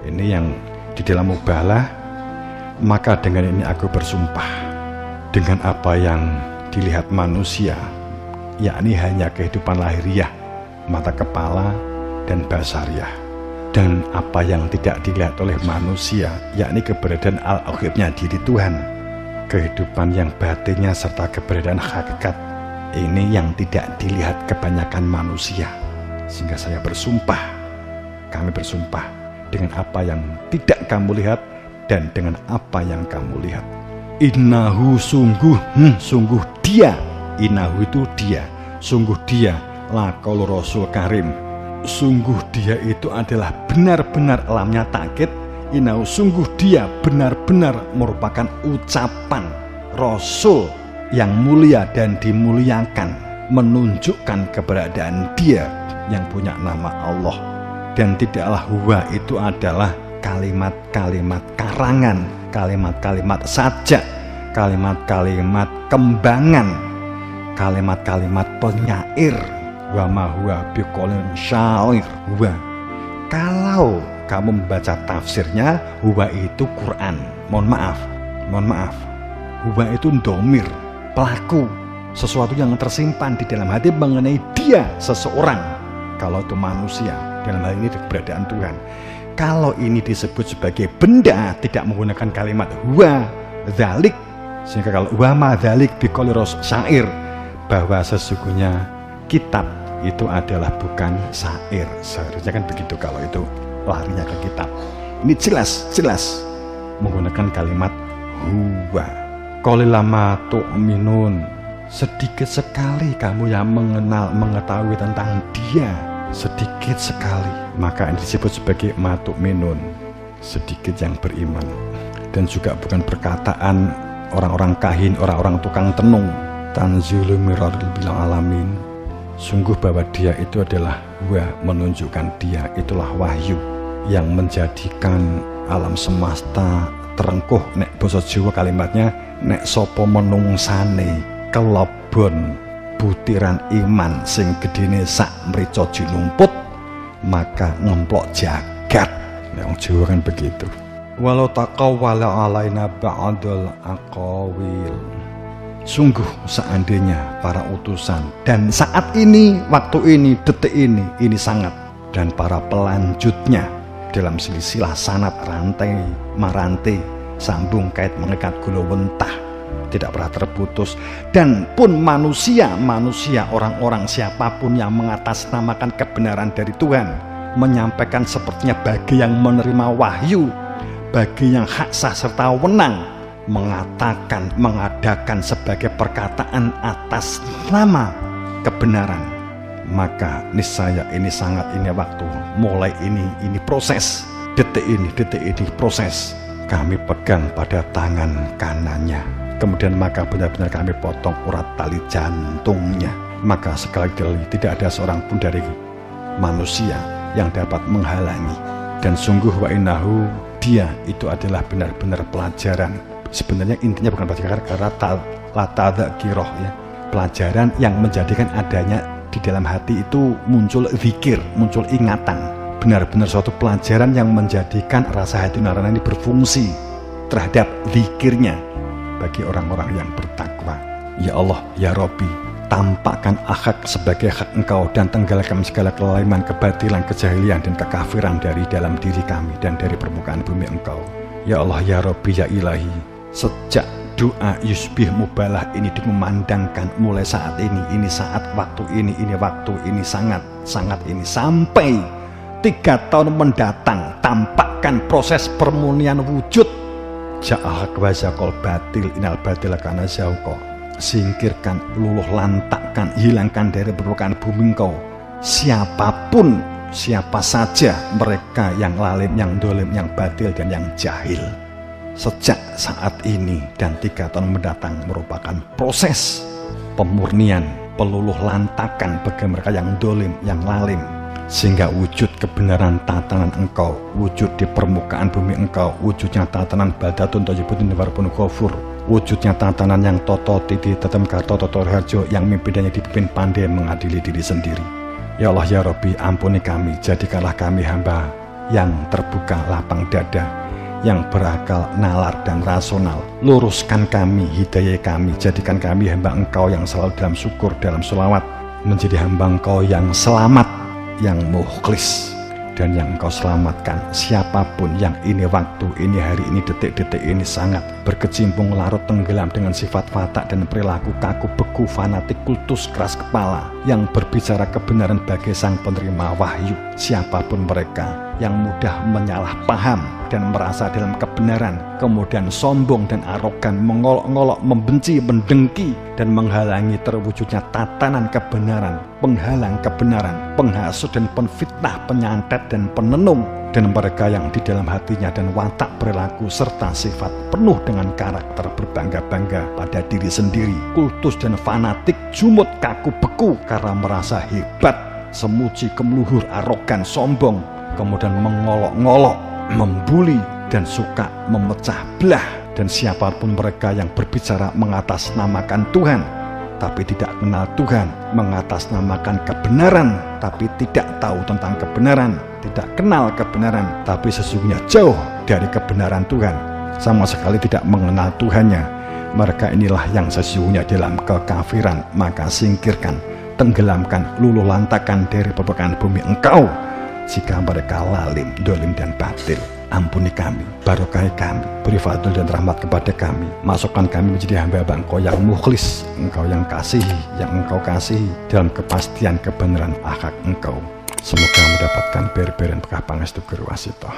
Ini yang di dalam mubalah. Maka dengan ini aku bersumpah dengan apa yang dilihat manusia, yakni hanya kehidupan lahiriah, mata kepala dan basariah, dan apa yang tidak dilihat oleh manusia, yakni keberadaan al-ghaibnya diri Tuhan, kehidupan yang batinnya serta keberadaan hakikat. Ini yang tidak dilihat kebanyakan manusia. Sehingga saya bersumpah, kami bersumpah dengan apa yang tidak kamu lihat dan dengan apa yang kamu lihat. Innahu sungguh dia, innahu itu dia, sungguh dia laqaul rasul karim, sungguh dia itu adalah benar-benar, lamnya takkid, innahu sungguh dia benar-benar merupakan ucapan rasul yang mulia dan dimuliakan, menunjukkan keberadaan dia yang punya nama Allah. Dan tidaklah huwa itu adalah kalimat-kalimat karangan, kalimat-kalimat sajak, kalimat-kalimat kembangan, kalimat-kalimat penyair. Wa ma huwa biqaulin syair. Huwa, kalau kamu membaca tafsirnya, huwa itu Quran. Mohon maaf, huwa itu domir, pelaku, sesuatu yang tersimpan di dalam hati mengenai dia, seseorang. Kalau itu manusia, dalam hal ini keberadaan Tuhan. Kalau ini disebut sebagai benda, tidak menggunakan kalimat huwa dzalik, sehingga kalau huwa ma dzalik biqauli rasul syair, bahwa sesungguhnya kitab itu adalah bukan syair. Seharusnya kan begitu kalau itu larinya ke kitab. Ini jelas menggunakan kalimat huwa. Qalilama tu'minun, sedikit sekali kamu yang mengetahui tentang dia, sedikit sekali. Maka ini disebut sebagai matu minun, sedikit yang beriman. Dan juga bukan perkataan orang-orang kahin, orang-orang tukang tenung. Tanzilul miraril bil alamin, sungguh bahwa dia itu adalah menunjukkan dia itulah wahyu yang menjadikan alam semesta terengkuh. Nek basa Jawa kalimatnya, nek sapa menungsane kelobon butiran iman sing gedene sak mrica jilumput, maka ngemplok jagat. Yang Jawa kan begitu. Walau taqawwala alaina ba'dul aqawil, sungguh seandainya para utusan dan saat ini, waktu ini, detik ini sangat, dan para pelanjutnya dalam silsilah sanad, rantai marantai, sambung kait mengikat gula wentah, tidak pernah terputus. Dan pun manusia, orang-orang siapapun yang mengatasnamakan kebenaran dari Tuhan, menyampaikan sepertinya bagi yang menerima wahyu, bagi yang hak sah serta wenang, mengatakan, mengadakan sebagai perkataan atas nama kebenaran, maka niscaya ini sangat, ini waktu, mulai ini proses, detik ini proses, kami pegang pada tangan kanannya. Kemudian maka benar-benar kami potong urat tali jantungnya. Maka sekali lagi tidak ada seorang pun dari manusia yang dapat menghalangi. Dan sungguh wa innahu, dia itu adalah benar-benar pelajaran. Sebenarnya intinya bukan pelajaran karena latadzkiroh, ya, pelajaran yang menjadikan adanya di dalam hati itu muncul zikir, muncul ingatan. Benar-benar suatu pelajaran yang menjadikan rasa hati nurani berfungsi terhadap zikirnya bagi orang-orang yang bertakwa. Ya Allah, ya Rabbi, tampakkan hak sebagai hak Engkau dan tenggelamkan segala kelaliman, kebatilan, kejahilian dan kekafiran dari dalam diri kami dan dari permukaan bumi Engkau. Ya Allah, ya Rabbi, ya Ilahi, sejak doa yusbih mubalah ini dimemandangkan mulai saat ini saat, waktu ini waktu ini, sangat ini, sampai 3 tahun mendatang, tampakkan proses permurnian wujud. Ja'al kwazakol batil inal batil kana zauqa, singkirkan, luluh lantakkan, hilangkan dari permukaan bumi Engkau siapapun, siapa saja mereka yang lalim, yang dolim, yang batil dan yang jahil. Sejak saat ini dan 3 tahun mendatang merupakan proses pemurnian, peluluh lantakan bagi mereka yang dolim, yang lalim, sehingga wujud kebenaran tatanan Engkau wujud di permukaan bumi Engkau, wujudnya tatanan baldatun thayyibun warabun ghafur, wujudnya tatanan yang toto titi tetem karto toto harjo, yang mimpinannya dipimpin pandai mengadili diri sendiri. Ya Allah, ya Rabbi, ampuni kami, jadikanlah kami hamba yang terbuka lapang dada, yang berakal nalar dan rasional. Luruskan kami, hidayah kami, jadikan kami hamba Engkau yang selalu dalam syukur, dalam sholawat, menjadi hamba Engkau yang selamat, yang mukhlis, dan yang Engkau selamatkan. Siapapun yang ini waktu, ini hari ini, detik-detik ini sangat berkecimpung larut tenggelam dengan sifat watak dan perilaku kaku beku, fanatik, kultus, keras kepala, yang berbicara kebenaran bagai sang penerima wahyu. Siapapun mereka yang mudah menyalah paham dan merasa dalam kebenaran, kemudian sombong dan arogan, mengolok-ngolok, membenci, mendengki, dan menghalangi terwujudnya tatanan kebenaran, penghalang kebenaran, penghasut dan penfitnah, penyantet dan penenung, dan mereka yang di dalam hatinya dan watak perilaku serta sifat penuh dengan karakter berbangga-bangga pada diri sendiri, kultus dan fanatik, jumut, kaku beku karena merasa hebat, semuji, kemeluhur, arogan, sombong, kemudian mengolok-ngolok, membuli, dan suka memecah belah. Dan siapapun mereka yang berbicara mengatasnamakan Tuhan tapi tidak kenal Tuhan, mengatasnamakan kebenaran tapi tidak tahu tentang kebenaran, tidak kenal kebenaran tapi sesungguhnya jauh dari kebenaran Tuhan, sama sekali tidak mengenal Tuhannya, mereka inilah yang sesungguhnya dalam kekafiran. Maka singkirkan, tenggelamkan, luluh lantakan dari permukaan bumi Engkau jika mereka lalim, dolim, dan batil. Ampuni kami, barokahi kami, beri fadl dan rahmat kepada kami, masukkan kami menjadi hamba-hamba Engkau yang mukhlis, Engkau yang kasihi, yang Engkau kasihi dalam kepastian kebenaran akhlak Engkau. Semoga mendapatkan ber-ber dan berkah pangestu Guru Wasito.